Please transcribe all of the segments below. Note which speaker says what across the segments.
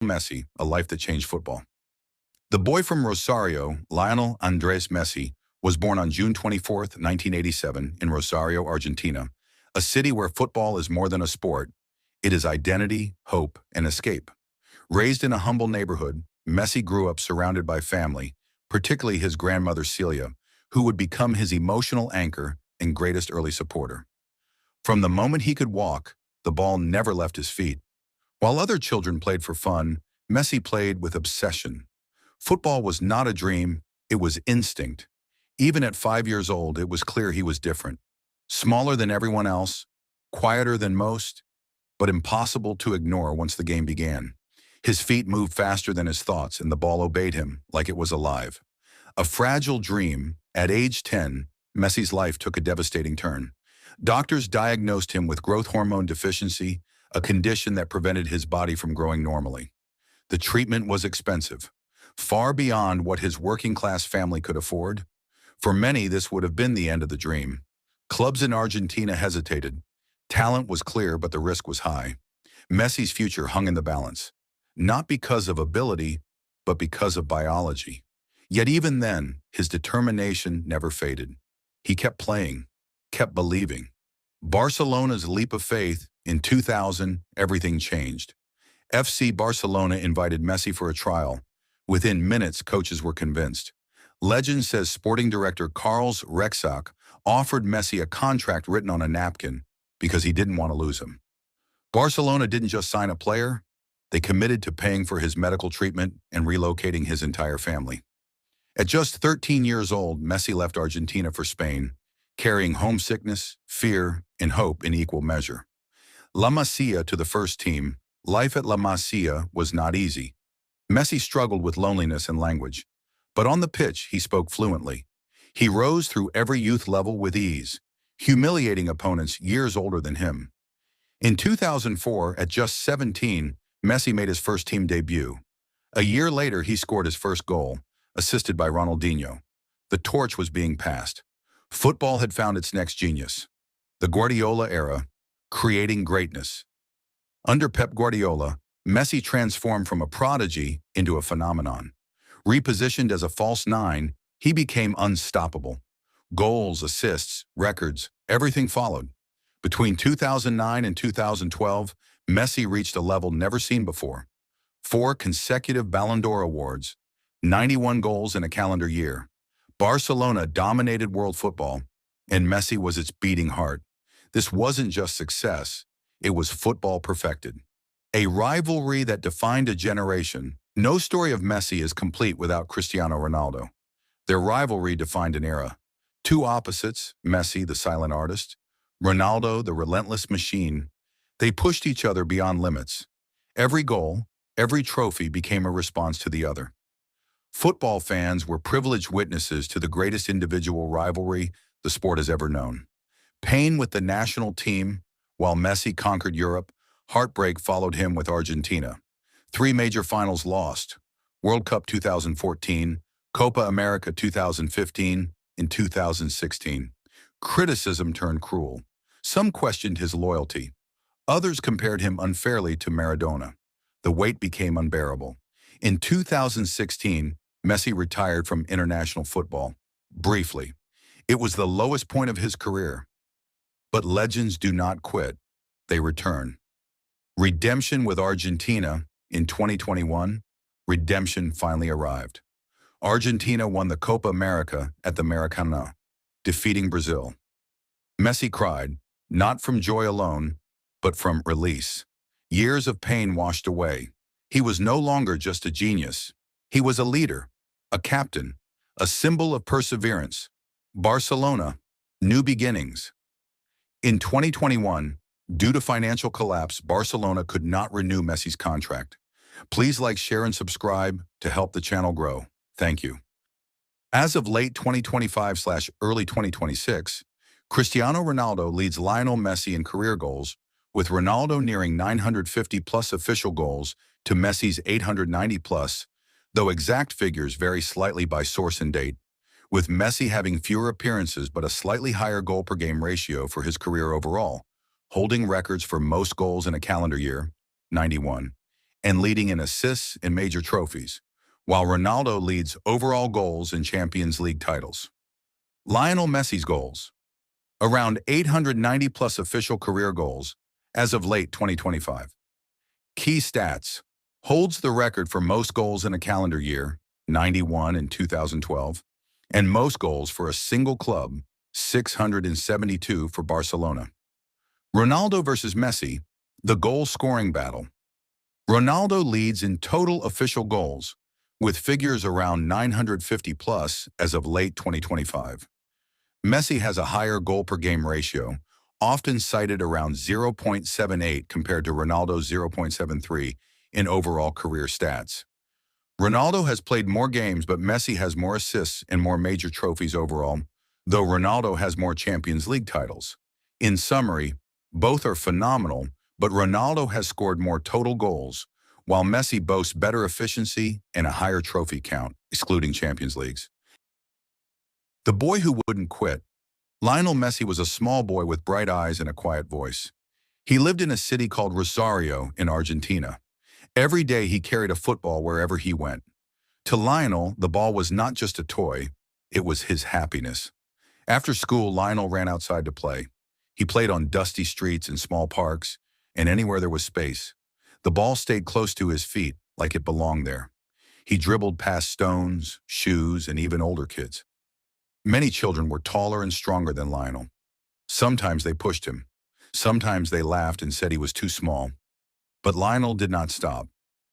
Speaker 1: Messi, a life that changed football. The boy from Rosario, Lionel Andres Messi, was born on June 24, 1987, in Rosario, Argentina, a city where football is more than a sport. It is identity, hope, and escape. Raised in a humble neighborhood, Messi grew up surrounded by family, particularly his grandmother Celia, who would become his emotional anchor and greatest early supporter. From the moment he could walk, the ball never left his feet. While other children played for fun, Messi played with obsession. Football was not a dream, it was instinct. Even at 5 years old, it was clear he was different. Smaller than everyone else, quieter than most, but impossible to ignore once the game began. His feet moved faster than his thoughts, and the ball obeyed him like it was alive. A fragile dream, at age 10, Messi's life took a devastating turn. Doctors diagnosed him with growth hormone deficiency, a condition that prevented his body from growing normally. The treatment was expensive, far beyond what his working-class family could afford. For many, this would have been the end of the dream. Clubs in Argentina hesitated. Talent was clear, but the risk was high. Messi's future hung in the balance, not because of ability, but because of biology. Yet even then, his determination never faded. He kept playing, kept believing. Barcelona's leap of faith, in 2000, everything changed. FC Barcelona invited Messi for a trial. Within minutes, coaches were convinced. Legend says sporting director Carlos Rexach offered Messi a contract written on a napkin because he didn't want to lose him. Barcelona didn't just sign a player, they committed to paying for his medical treatment and relocating his entire family. At just 13 years old, Messi left Argentina for Spain, carrying homesickness, fear, and hope in equal measure. La Masia to the first team, life at La Masia was not easy. Messi struggled with loneliness and language, but on the pitch he spoke fluently. He rose through every youth level with ease, humiliating opponents years older than him. In 2004, at just 17, Messi made his first team debut. A year later, he scored his first goal, assisted by Ronaldinho. The torch was being passed. Football had found its next genius. The Guardiola era, creating greatness. Under Pep Guardiola, Messi transformed from a prodigy into a phenomenon. Repositioned as a false nine, he became unstoppable. Goals, assists, records, everything followed. Between 2009 and 2012, Messi reached a level never seen before. 4 consecutive Ballon d'Or awards, 91 goals in a calendar year. Barcelona dominated world football, and Messi was its beating heart. This wasn't just success, it was football perfected. A rivalry that defined a generation. No story of Messi is complete without Cristiano Ronaldo. Their rivalry defined an era. Two opposites, Messi, the silent artist, Ronaldo, the relentless machine. They pushed each other beyond limits. Every goal, every trophy became a response to the other. Football fans were privileged witnesses to the greatest individual rivalry the sport has ever known. Pain with the national team, while Messi conquered Europe, heartbreak followed him with Argentina. 3 major finals lost: World Cup 2014, Copa America 2015, and 2016. Criticism turned cruel. Some questioned his loyalty. Others compared him unfairly to Maradona. The weight became unbearable. In 2016, Messi retired from international football. Briefly. It was the lowest point of his career. But legends do not quit. They return. Redemption with Argentina in 2021, redemption finally arrived. Argentina won the Copa America at the Maracanã, defeating Brazil. Messi cried, not from joy alone, but from release. Years of pain washed away. He was no longer just a genius. He was a leader, a captain, a symbol of perseverance. Barcelona, new beginnings. In 2021, due to financial collapse, Barcelona could not renew Messi's contract. Please like, share, and subscribe to help the channel grow. Thank you. As of late 2025/early 2026, Cristiano Ronaldo leads Lionel Messi in career goals, with Ronaldo nearing 950-plus official goals to Messi's 890-plus, though exact figures vary slightly by source and date, with Messi having fewer appearances but a slightly higher goal-per-game ratio for his career overall, holding records for most goals in a calendar year, 91, and leading in assists in major trophies, while Ronaldo leads overall goals in Champions League titles. Lionel Messi's goals. Around 890-plus official career goals as of late 2025. Key stats. Holds the record for most goals in a calendar year, 91 in 2012, and most goals for a single club, 672 for Barcelona. Ronaldo versus Messi, the goal-scoring battle. Ronaldo leads in total official goals, with figures around 950-plus as of late 2025. Messi has a higher goal-per-game ratio, often cited around 0.78 compared to Ronaldo's 0.73 in overall career stats. Ronaldo has played more games, but Messi has more assists and more major trophies overall, though Ronaldo has more Champions League titles. In summary, both are phenomenal, but Ronaldo has scored more total goals, while Messi boasts better efficiency and a higher trophy count, excluding Champions Leagues. The boy who wouldn't quit. Lionel Messi was a small boy with bright eyes and a quiet voice. He lived in a city called Rosario in Argentina. Every day he carried a football wherever he went. To Lionel, the ball was not just a toy, it was his happiness. After school, Lionel ran outside to play. He played on dusty streets and small parks, and anywhere there was space. The ball stayed close to his feet, like it belonged there. He dribbled past stones, shoes, and even older kids. Many children were taller and stronger than Lionel. Sometimes they pushed him. Sometimes they laughed and said he was too small. But Lionel did not stop.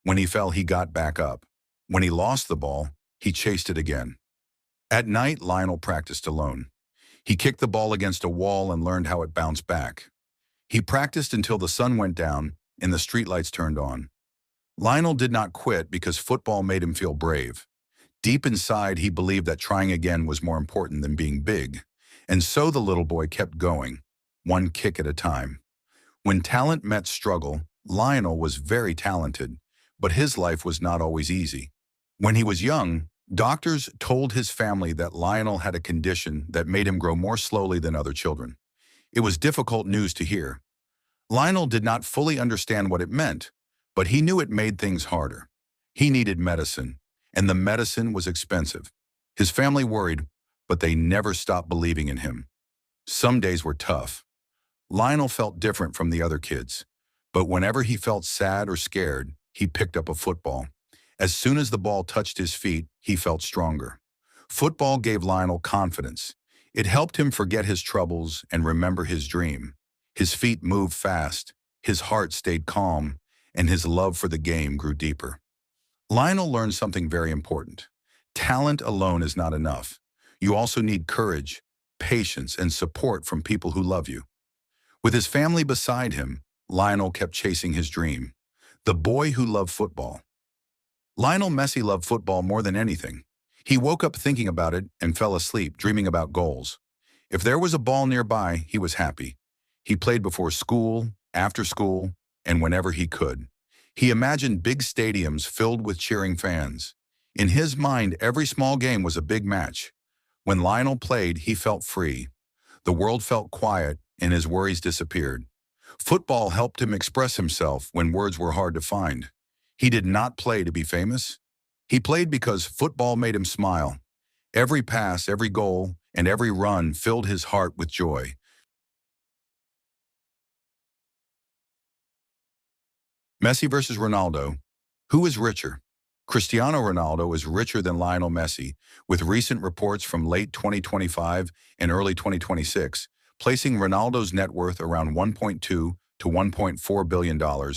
Speaker 1: When he fell, he got back up. When he lost the ball, he chased it again. At night, Lionel practiced alone. He kicked the ball against a wall and learned how it bounced back. He practiced until the sun went down and the streetlights turned on. Lionel did not quit because football made him feel brave. Deep inside, he believed that trying again was more important than being big. And so the little boy kept going, one kick at a time. When talent met struggle, Lionel was very talented, but his life was not always easy. When he was young, doctors told his family that Lionel had a condition that made him grow more slowly than other children. It was difficult news to hear. Lionel did not fully understand what it meant, but he knew it made things harder. He needed medicine, and the medicine was expensive. His family worried, but they never stopped believing in him. Some days were tough. Lionel felt different from the other kids, but whenever he felt sad or scared, he picked up a football. As soon as the ball touched his feet, he felt stronger. Football gave Lionel confidence. It helped him forget his troubles and remember his dream. His feet moved fast, his heart stayed calm, and his love for the game grew deeper. Lionel learned something very important. Talent alone is not enough. You also need courage, patience, and support from people who love you. With his family beside him, Lionel kept chasing his dream. The boy who loved football. Lionel Messi loved football more than anything. He woke up thinking about it and fell asleep dreaming about goals. If there was a ball nearby, he was happy. He played before school, after school, and whenever he could. He imagined big stadiums filled with cheering fans. In his mind, every small game was a big match. When Lionel played, he felt free. The world felt quiet, and his worries disappeared. Football helped him express himself when words were hard to find. He did not play to be famous. He played because football made him smile. Every pass, every goal, and every run filled his heart with joy. Messi versus Ronaldo. Who is richer? Cristiano Ronaldo is richer than Lionel Messi, with recent reports from late 2025 and early 2026, placing Ronaldo's net worth around $1.2 to $1.4 billion,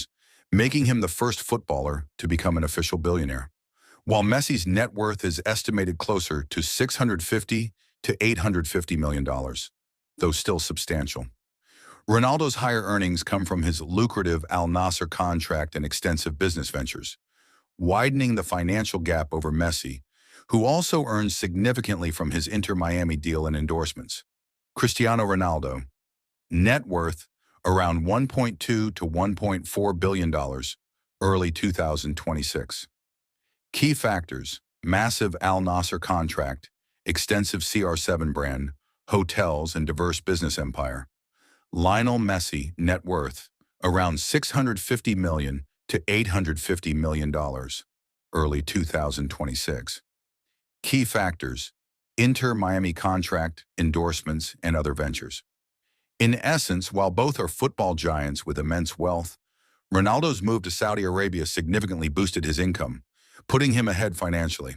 Speaker 1: making him the first footballer to become an official billionaire. While Messi's net worth is estimated closer to $650 to $850 million, though still substantial. Ronaldo's higher earnings come from his lucrative Al Nassr contract and extensive business ventures, widening the financial gap over Messi, who also earns significantly from his Inter Miami deal and endorsements. Cristiano Ronaldo, net worth around $1.2 to $1.4 billion, early 2026. Key factors: massive Al Nassr contract, extensive CR7 brand, hotels, and diverse business empire. Lionel Messi, net worth, around $650 million, to $850 million, early 2026. Key factors: Inter-Miami contract, endorsements, and other ventures. In essence, while both are football giants with immense wealth, Ronaldo's move to Saudi Arabia significantly boosted his income, putting him ahead financially.